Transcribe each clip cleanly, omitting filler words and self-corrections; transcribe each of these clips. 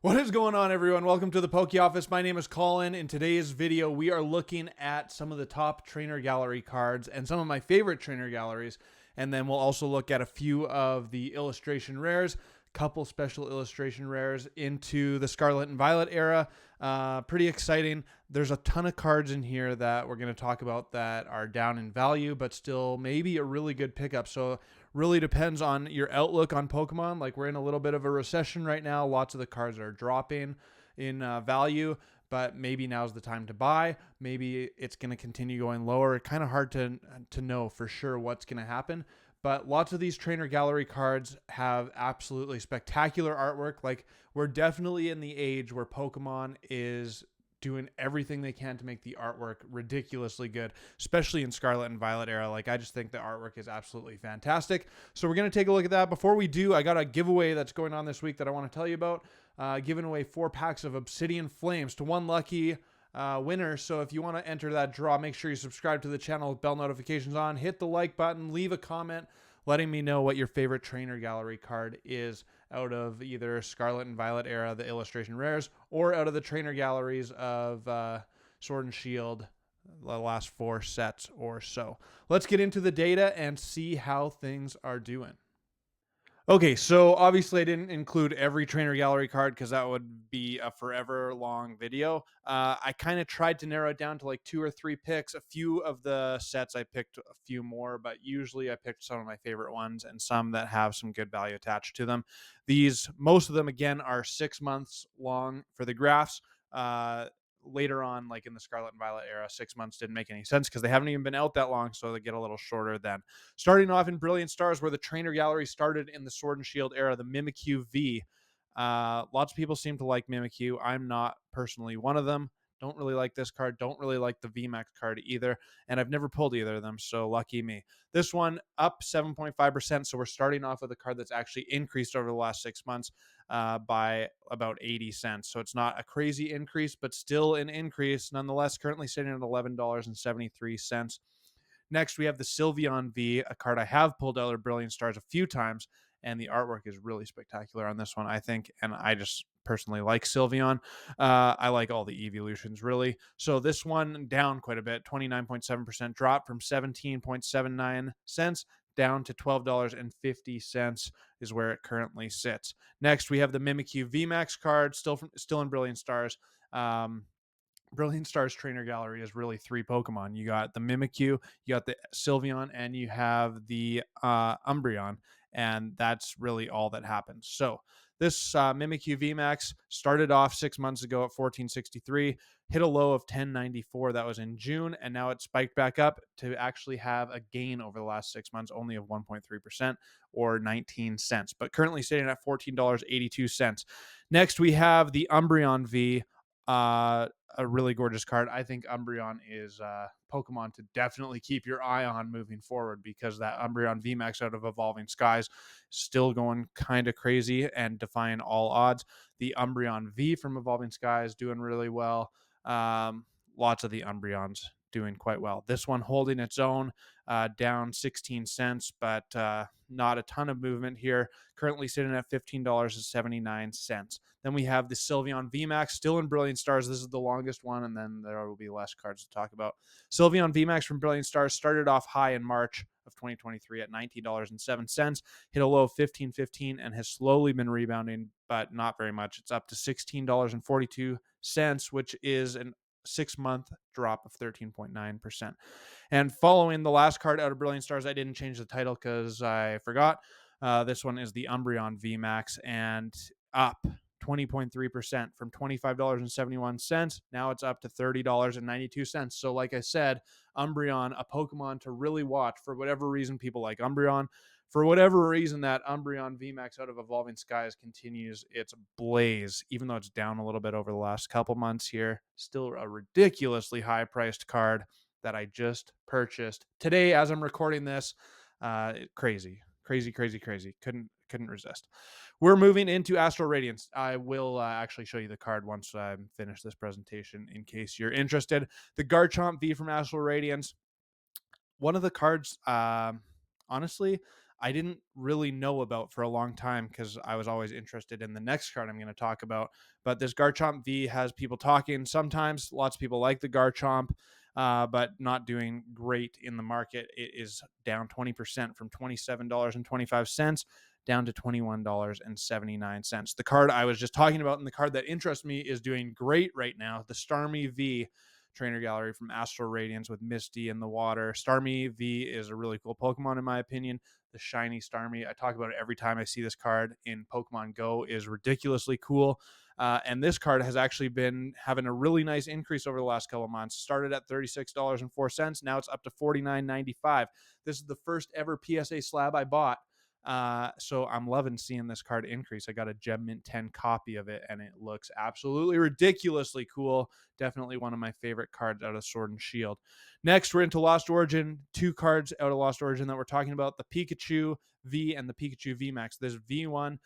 What is going on, everyone? Welcome to the Poke Office. My name is Colin. In today's video, we are looking at some of the top trainer gallery cards and some of my favorite trainer galleries. And then we'll also look at a few of the illustration rares, couple special illustration rares into the Scarlet and Violet era. Pretty exciting. There's a ton of cards in here that we're going to talk about that are down in value, but still maybe a really good pickup. So really depends on your outlook on Pokemon. Like, we're in a little bit of a recession right now. Lots of the cards are dropping in value, but maybe now's the time to buy. Maybe it's going to continue going lower. Kind of hard to know for sure what's going to happen. But lots of these trainer gallery cards have absolutely spectacular artwork. Like, we're definitely in the age where Pokemon is doing everything they can to make the artwork ridiculously good, especially in Scarlet and Violet era. Like, I just think the artwork is absolutely fantastic. So we're going to take a look at that. Before we do, I got a giveaway that's going on this week that I want to tell you about. Giving away 4 packs of Obsidian Flames to one lucky winner. So if you want to enter that draw, make sure you subscribe to the channel with bell notifications on, hit the like button, leave a comment letting me know what your favorite trainer gallery card is out of either Scarlet and Violet era, the illustration rares, or out of the trainer galleries of Sword and Shield, the last 4 sets or so. Let's get into the data and see how things are doing. Okay, so obviously I didn't include every trainer gallery card because that would be a forever long video. I kind of tried to narrow it down to like 2 or 3 picks. A few of the sets I picked a few more, but usually I picked some of my favorite ones and some that have some good value attached to them. Most of them, again, are 6 months long for the graphs. Later on, like in the Scarlet and Violet era, 6 months didn't make any sense because they haven't even been out that long, so they get a little shorter then. Starting off in Brilliant Stars, where the trainer gallery started in the Sword and Shield era, the Mimikyu V. Lots of people seem to like Mimikyu. I'm not personally one of them. Don't really like this card. Don't really like the VMAX card either. And I've never pulled either of them, so lucky me. This one up 7.5%. So we're starting off with a card that's actually increased over the last 6 months by about 80 cents. So it's not a crazy increase, but still an increase nonetheless. Currently sitting at $11.73. Next, we have the Sylveon V, a card I have pulled out of Brilliant Stars a few times, and the artwork is really spectacular on this one, I think, and I just personally like Sylveon. I like all the evolutions, really. So this one down quite a bit, 29.7% drop from 17.79 cents down to $12.50 is where it currently sits. Next, we have the Mimikyu VMAX card, still in Brilliant Stars. Brilliant Stars trainer gallery is really 3 Pokemon. You got the Mimikyu, you got the Sylveon, and you have the Umbreon, and that's really all that happens. So this Mimikyu VMAX started off 6 months ago at 1463, hit a low of 1094. That was in June, and now it spiked back up to actually have a gain over the last 6 months, only of 1.3% or 19 cents, but currently sitting at $14.82. Next, we have the Umbreon V. A really gorgeous card. I think Umbreon is Pokemon to definitely keep your eye on moving forward, because that Umbreon VMAX out of Evolving Skies still going kind of crazy and defying all odds. The Umbreon V from Evolving Skies doing really well. Lots of the Umbreons doing quite well. This one holding its own, down 16 cents, but not a ton of movement here. Currently sitting at $15.79. Then we have the Sylveon VMAX, still in Brilliant Stars. This is the longest one, and then there will be less cards to talk about. Sylveon VMAX from Brilliant Stars started off high in March of 2023 at $19.07, hit a low of $15.15, and has slowly been rebounding, but not very much. It's up to $16.42, which is an 6-month drop of 13.9%. And following the last card out of Brilliant Stars, I didn't change the title because I forgot. This one is the Umbreon VMAX, and up 20.3% from $25.71. Now it's up to $30.92. So like I said, Umbreon, a Pokemon to really watch. For whatever reason people like Umbreon, for whatever reason that Umbreon VMAX out of Evolving Skies continues its blaze, even though it's down a little bit over the last couple months here. Still a ridiculously high priced card that I just purchased today as I'm recording this. Crazy. Couldn't resist. We're moving into Astral Radiance. I will actually show you the card once I finish this presentation in case you're interested. The Garchomp V from Astral Radiance. One of the cards, honestly, I didn't really know about for a long time because I was always interested in the next card I'm going to talk about. But this Garchomp V has people talking. Sometimes lots of people like the Garchomp, but not doing great in the market. It is down 20% from $27.25 down to $21.79. The card I was just talking about and the card that interests me is doing great right now. The Starmie V trainer gallery from Astral Radiance with Misty in the water. Starmie V is a really cool Pokemon in my opinion. The shiny Starmie, I talk about it every time I see this card in Pokemon Go, is ridiculously cool. And this card has actually been having a really nice increase over the last couple of months. Started at $36.04. Now it's up to $49.95. This is the first ever PSA slab I bought. So I'm loving seeing this card increase. I got a Gem Mint 10 copy of it, and it looks absolutely ridiculously cool. Definitely one of my favorite cards out of Sword and Shield. Next, we're into Lost Origin. 2 cards out of Lost Origin that we're talking about: the Pikachu V and the Pikachu V Max. This V1,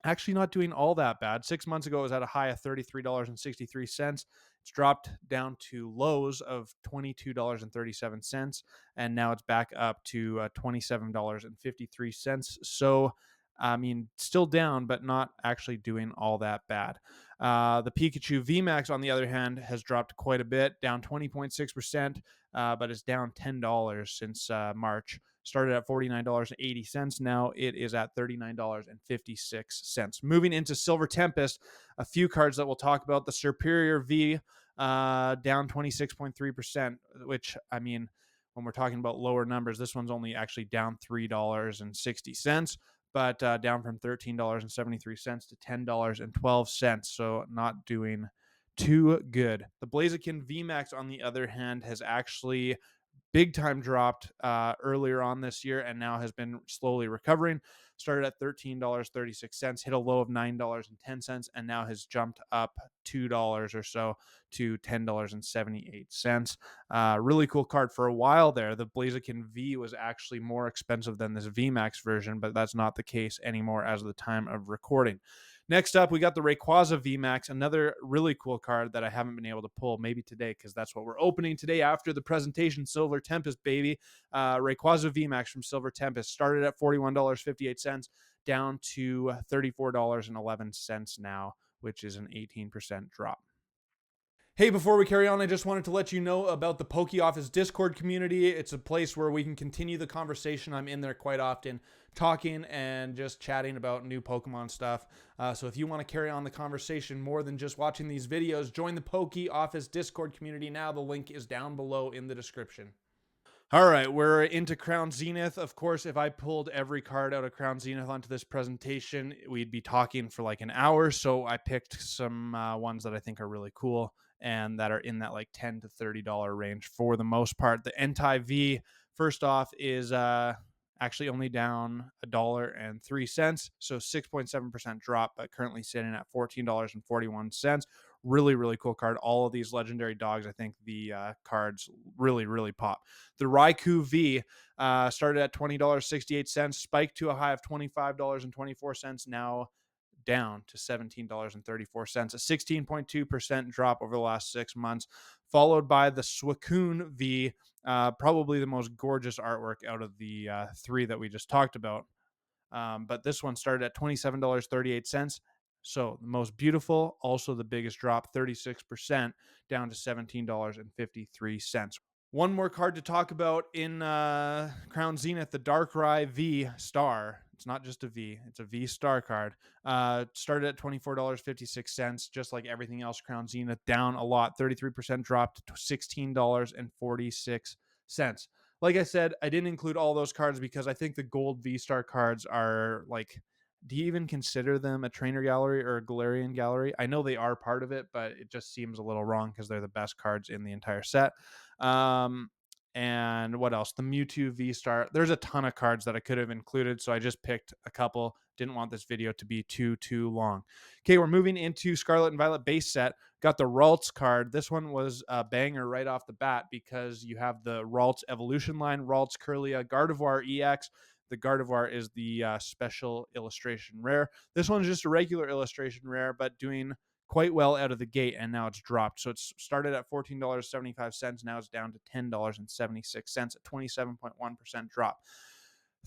actually not doing all that bad. 6 months ago, it was at a high of $33.63. It's dropped down to lows of $22.37, and now it's back up to $27.53. So, I mean, still down, but not actually doing all that bad. The Pikachu VMAX, on the other hand, has dropped quite a bit, down 20.6%, but it's down $10 since March. Started at $49.80. Now it is at $39.56. Moving into Silver Tempest, a few cards that we'll talk about. The Superior V, down 26.3%, which, I mean, when we're talking about lower numbers, this one's only actually down $3.60, but down from $13.73 to $10.12. So not doing too good. The Blaziken VMAX, on the other hand, has actually big time dropped earlier on this year and now has been slowly recovering. Started at $13.36, hit a low of $9.10, and now has jumped up $2 or so to $10.78. Really cool card. For a while there, the Blaziken V was actually more expensive than this VMAX version, but that's not the case anymore as of the time of recording. Next up, we got the Rayquaza VMAX, another really cool card that I haven't been able to pull, maybe today, because that's what we're opening today after the presentation. Silver Tempest, baby. Rayquaza VMAX from Silver Tempest started at $41.58, down to $34.11 now, which is an 18% drop. Hey, before we carry on, I just wanted to let you know about the Poke Office Discord community. It's a place where we can continue the conversation. I'm in there quite often talking and just chatting about new Pokemon stuff. So if you want to carry on the conversation more than just watching these videos, join the Poke Office Discord community now. The link is down below in the description. All right, we're into Crown Zenith. Of course, if I pulled every card out of Crown Zenith onto this presentation, we'd be talking for like an hour. So I picked some ones that I think are really cool and that are in that like $10 to $30 range for the most part. The Entei V, first off, is actually only down $1.03, so 6.7% drop, but currently sitting at $14.41. Really, really cool card. All of these legendary dogs, I think the cards really, really pop. The Raikou V started at $20.68, spiked to a high of $25.24, now down to $17.34, a 16.2% drop over the last 6 months, followed by the Suicune V, probably the most gorgeous artwork out of the 3 that we just talked about. But this one started at $27.38. So the most beautiful, also the biggest drop, 36%, down to $17.53. One more card to talk about in Crown Zenith, the Darkrai V Star. It's not just a V, it's a V Star card. Started at $24.56, just like everything else. Crown Zenith down a lot, 33% drop to $16.46. Like I said, I didn't include all those cards because I think the gold V Star cards are like, do you even consider them a trainer gallery or a Galarian gallery? I know they are part of it, but it just seems a little wrong because they're the best cards in the entire set. And what else? The Mewtwo V-Star. There's a ton of cards that I could have included, so I just picked a couple. Didn't want this video to be too long. Okay, we're moving into Scarlet and Violet base set. Got the Ralts card. This one was a banger right off the bat because you have the Ralts evolution line, Ralts Kirlia Gardevoir EX. The Gardevoir is the special illustration rare. This one's just a regular illustration rare, but doing quite well out of the gate, and now it's dropped. So it's started at $14.75. Now it's down to $10.76, a 27.1% drop.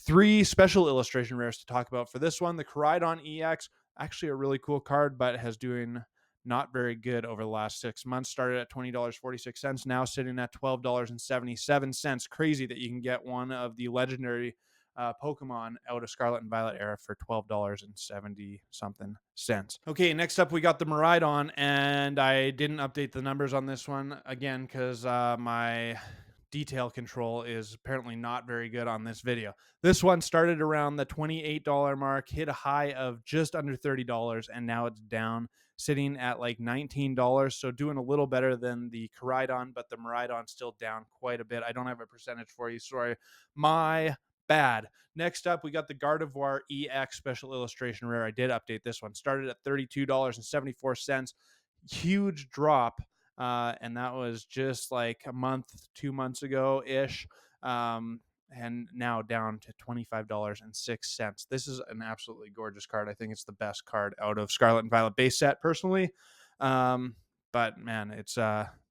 3 special illustration rares to talk about for this one. The Koraidon EX, actually a really cool card, but has doing not very good over the last 6 months. Started at $20.46, now sitting at $12.77. Crazy that you can get one of the legendary Pokemon out of Scarlet and Violet era for $12.70 something cents. Okay, next up we got the Miraidon, and I didn't update the numbers on this one again because my detail control is apparently not very good on this video. This one started around the $28 mark, hit a high of just under $30, and now it's down, sitting at like $19. So doing a little better than the Koraidon, but the Miraidon's still down quite a bit. I don't have a percentage for you. Sorry. My bad. Next up, we got the Gardevoir EX special illustration rare. I did update this one. Started at $32.74. Huge drop. And that was just like a month, 2 months ago ish. And now down to $25.06. This is an absolutely gorgeous card. I think it's the best card out of Scarlet and Violet base set personally. But man, it's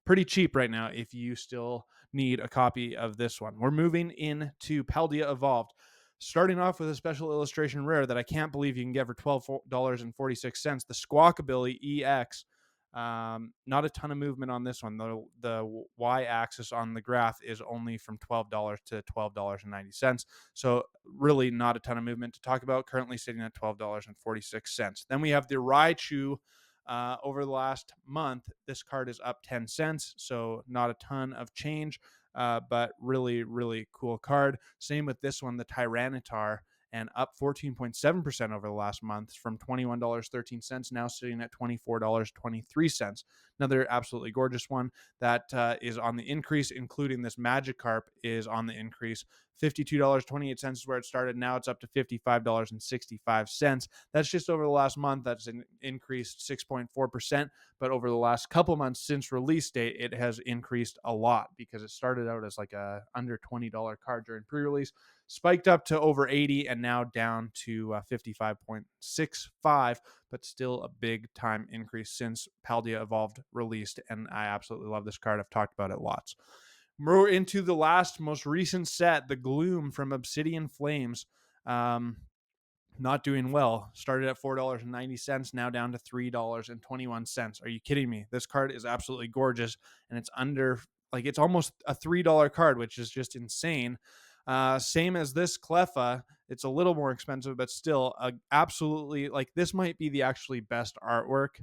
pretty cheap right now if you still need a copy of this one. We're moving into Paldea Evolved. Starting off with a special illustration rare that I can't believe you can get for $12.46. The Squawkabilly EX. Not a ton of movement on this one. The y-axis on the graph is only from $12 to $12.90. So really not a ton of movement to talk about. Currently sitting at $12.46. Then we have the Raichu. Over the last month, this card is up 10 cents. So not a ton of change, but really, really cool card. Same with this one, the Tyranitar, and up 14.7% over the last month from $21.13, now sitting at $24.23. Another absolutely gorgeous one that is on the increase, including this Magikarp is on the increase. $52.28 is where it started. Now it's up to $55.65. That's just over the last month. That's increased 6.4%. But over the last couple months since release date, it has increased a lot because it started out as like a under $20 card during pre-release, spiked up to over 80, and now down to 55.65, but still a big time increase since Paldea Evolved released. And I absolutely love this card. I've talked about it lots. We're into the last, most recent set, the Gloom from Obsidian Flames. Not doing well. Started at $4.90, now down to $3.21. Are you kidding me? This card is absolutely gorgeous, and it's under, like, it's almost a $3 card, which is just insane. Same as this Cleffa. It's a little more expensive, but still absolutely, like, this might be the actually best artwork.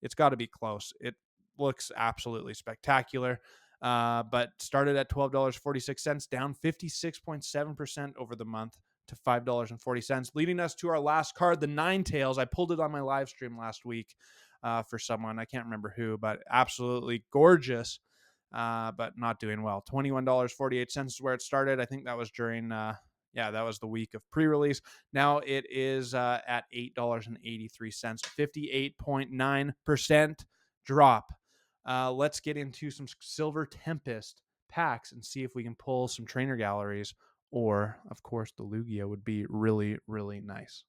It's got to be close. It looks absolutely spectacular. But started at $12.46, down 56.7% over the month to $5.40, leading us to our last card, the Ninetales. I pulled it on my live stream last week for someone. I can't remember who, but absolutely gorgeous, but not doing well. $21.48 is where it started. I think that was during, that was the week of pre-release. Now it is at $8.83, 58.9% drop. Let's get into some Silver Tempest packs and see if we can pull some trainer galleries, or of course the Lugia would be really, really nice.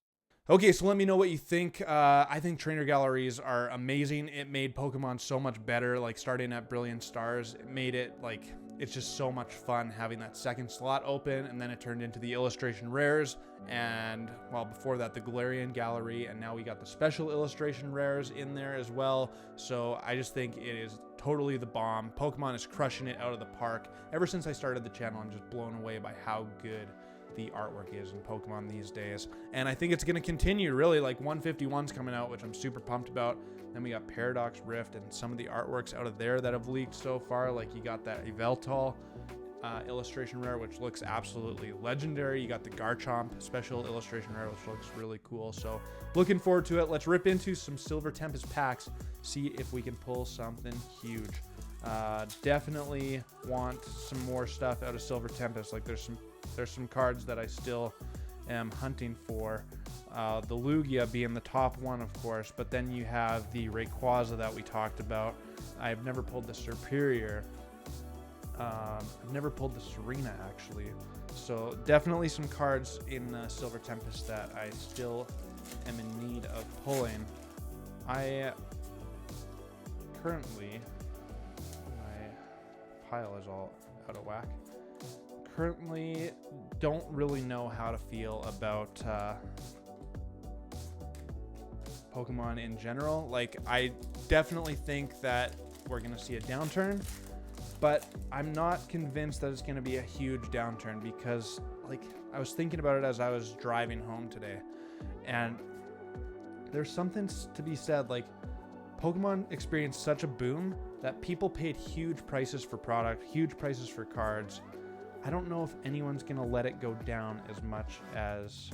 Okay, so let me know what you think. I think trainer galleries are amazing. It made Pokemon so much better, like starting at Brilliant Stars. It made it like, it's just so much fun having that second slot open, and then it turned into the illustration rares, and well, before that the Galarian gallery, and now we got the special illustration rares in there as well. So I just think it is totally the bomb. Pokemon is crushing it out of the park. Ever since I started the channel, I'm just blown away by how good the artwork is in Pokemon these days, and I think it's going to continue. Really, like 151's coming out, which I'm super pumped about. Then we got Paradox Rift and some of the artworks out of there that have leaked so far. Like you got that Yveltal illustration rare, which looks absolutely legendary. You got the Garchomp special illustration rare, which looks really cool. So looking forward to it. Let's rip into some Silver Tempest packs, see if we can pull something huge. Definitely want some more stuff out of Silver Tempest. Like there's some cards that I still am hunting for. The Lugia being the top one, of course, but then you have the Rayquaza that we talked about. I've never pulled the Superior. I've never pulled the Serena, actually. So definitely some cards in Silver Tempest that I still am in need of pulling. I currently, my pile is all out of whack. currently don't really know how to feel about Pokemon in general. Like, I definitely think that we're going to see a downturn, but I'm not convinced that it's going to be a huge downturn because, like, I was thinking about it as I was driving home today, and there's something to be said. Like, Pokemon experienced such a boom that people paid huge prices for product, huge prices for cards. I don't know if anyone's going to let it go down as much as,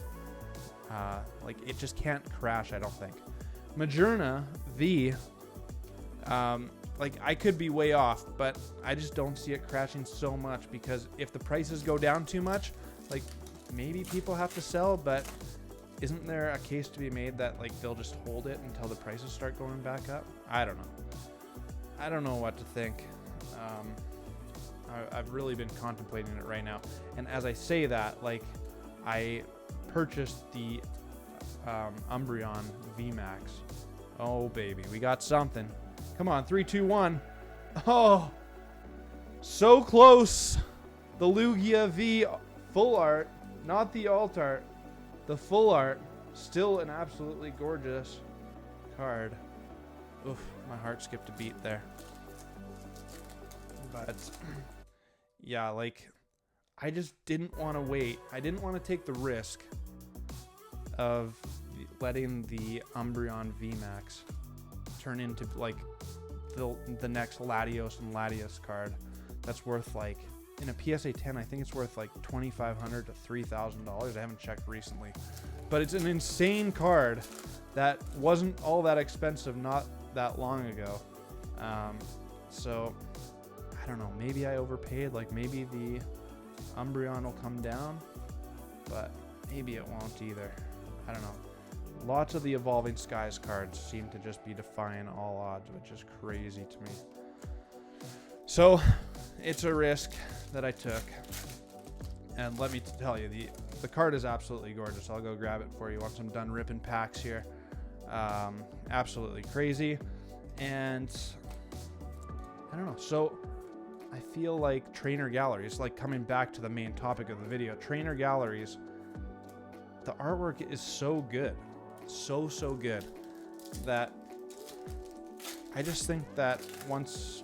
like, it just can't crash, I don't think. Majourna V, like, I could be way off, but I just don't see it crashing so much, because if the prices go down too much, like, maybe people have to sell, but isn't there a case to be made that, like, they'll just hold it until the prices start going back up? I don't know. I don't know what to think. I've really been contemplating it right now. And as I say that, like, I purchased the Umbreon VMAX. Oh, baby. We got something. Come on. 3, 2, 1. Oh, so close. The Lugia V full art, not the alt art. The full art. Still an absolutely gorgeous card. Oof, my heart skipped a beat there. But yeah, like, I just didn't want to wait. I didn't want to take the risk of letting the Umbreon VMAX turn into, like, the next Latios and Latias card that's worth, like, in a PSA 10, I think it's worth like $2,500 to $3,000. I haven't checked recently, but it's an insane card that wasn't all that expensive not that long ago. So I don't know, maybe I overpaid. Like, maybe the Umbreon will come down, but maybe it won't either. I don't know. Lots of the Evolving Skies cards seem to just be defying all odds, which is crazy to me. So it's a risk that I took. And let me tell you, the card is absolutely gorgeous. I'll go grab it for you once I'm done ripping packs here. Absolutely crazy. And I don't know. So I feel like trainer galleries, like, coming back to the main topic of the video, trainer galleries, the artwork is so good. So good that I just think that once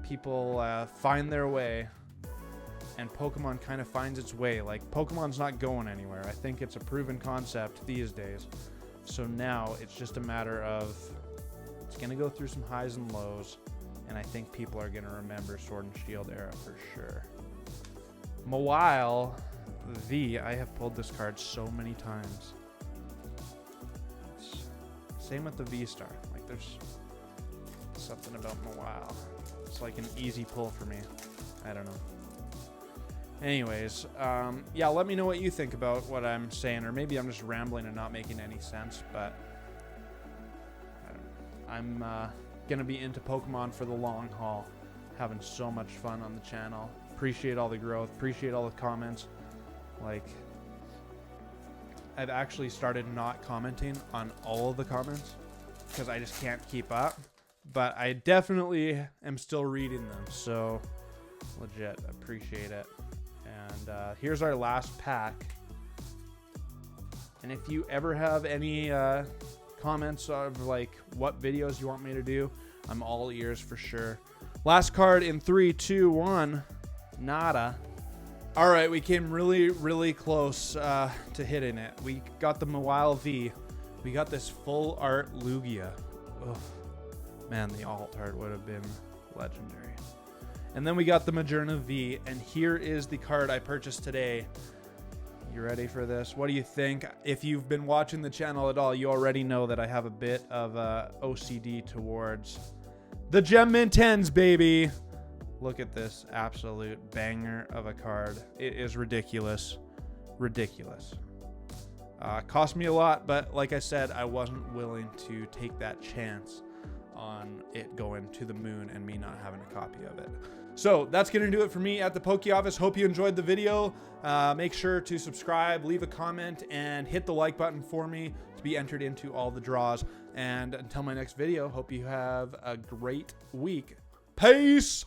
people find their way and Pokemon kind of finds its way, like, Pokemon's not going anywhere. I think it's a proven concept these days. So now it's just a matter of, it's going to go through some highs and lows, and I think people are going to remember Sword and Shield era for sure. Mawile V, I have pulled this card so many times. Same with the V-Star. Like, there's something about Mawile. It's like an easy pull for me. I don't know. Anyways, yeah, let me know what you think about what I'm saying, or maybe I'm just rambling and not making any sense, but I don't know. I'm gonna be into Pokemon for the long haul, having so much fun on the channel. Appreciate all the growth, appreciate all the comments. Like, I've actually started not commenting on all of the comments because I just can't keep up, but I definitely am still reading them, so legit appreciate it. And here's our last pack. And if you ever have any comments of, like, what videos you want me to do, I'm all ears for sure. Last card in 3, 2, 1. Nada. All right, we came really close to hitting it. We got the Mawile V. We got this full art Lugia. Ugh. Man, the alt art would have been legendary. And then we got the Majourna V, and here is the card I purchased today. You ready for this? What do you think? If you've been watching the channel at all, you already know that I have a bit of OCD towards the Gem Mint 10s, baby. Look at this absolute banger of a card. It is ridiculous. Ridiculous. Cost me a lot, but like I said, I wasn't willing to take that chance on it going to the moon and me not having a copy of it. So that's going to do it for me at the Poke Office. Hope you enjoyed the video. Make sure to subscribe, leave a comment, and hit the like button for me to be entered into all the draws. And until my next video, hope you have a great week. Peace!